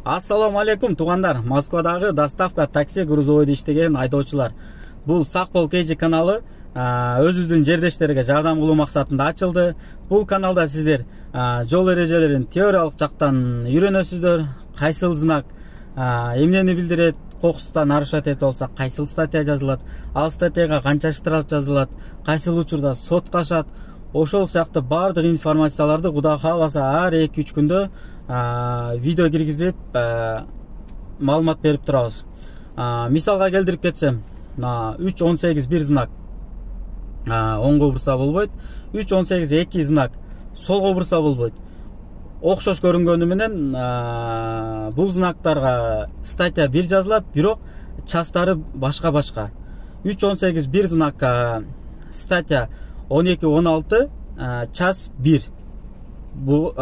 Ассаламу алейкум туғандар. Москвадағы доставка такси грузовойда иштеген айдоочулар. Бул Сакпол KG каналы өзүбүздүн жердештерге жардам кылуу максатында ачылды. Бул каналда сиздер жол эрежелерин теориялык жактан үйрөнөсүздөр. Кайсыл знак эмнени билдирет, кокустан нарушать этип алса кайсыл статья жазылат, ал статьяга канча штраф жазылат, кайсыл учурда сотко ашат. Ошол сыяктуу бардык информацияларды Кудай кааласа ар 2-3 күндө видео киргизип маалымат берип турабыз. Мисалга келтирип кетсем, 3.18.1 знак оңго бурса болбойт, 3.18.2 знак солго бурса болбойт. Окшош көрүнгөнү менен бул знактарга статья 1 жазылат, бирок частары башка-башка. 3.18.1 знакка статья 12-16 час 1. Бул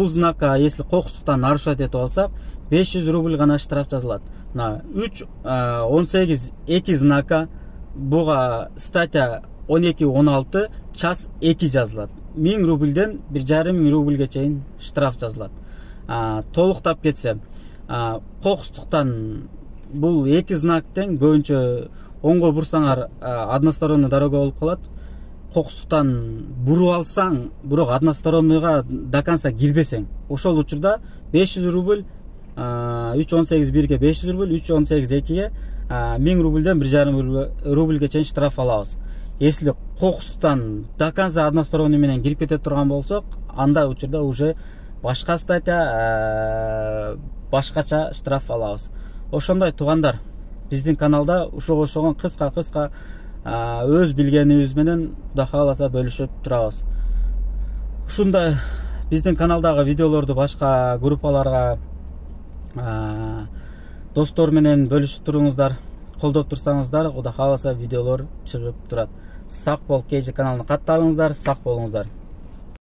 знакка если кокустуктан нарушать этип алсак 500 рубль гана штраф жазылат. 3.18.2 знакка буга статья 12-16 час 2 жазылат. 1000 рубльден 1,5 рубльге чейин штраф жазылат. Толуктап кетсем, кокустуктан бул 2 знактен көбүнчө оңго бурсаңар односторонний дорога болуп калат. Кокустуктан буруп алсаң, бирок односторонныйга до конца кирбесең, ошол учурда 500 рубль, 3.18.1ге 500 рубль, 3.18.2ге 1000 рубльден 1,5 рубльге чейин штраф алабыз. Если кокустуктан до конца односторонний менен кирип кете турган болсок, анда учурда уже башка статья, башкача штраф алабыз. Ошондой тугандар, биздин каналда ушуга окшогон кыска өз билгенибиз менен Кудай кааласа бөлүшүп турабыз. Ушундай биздин каналдагы видеолорду башка группаларга достор менен бөлүшүп туруңуздар, колдоп турсаңыздар, Кудай кааласа видеолор чыгып турат. Сакпол KG каналына катталыңыздар, сак болуңуздар.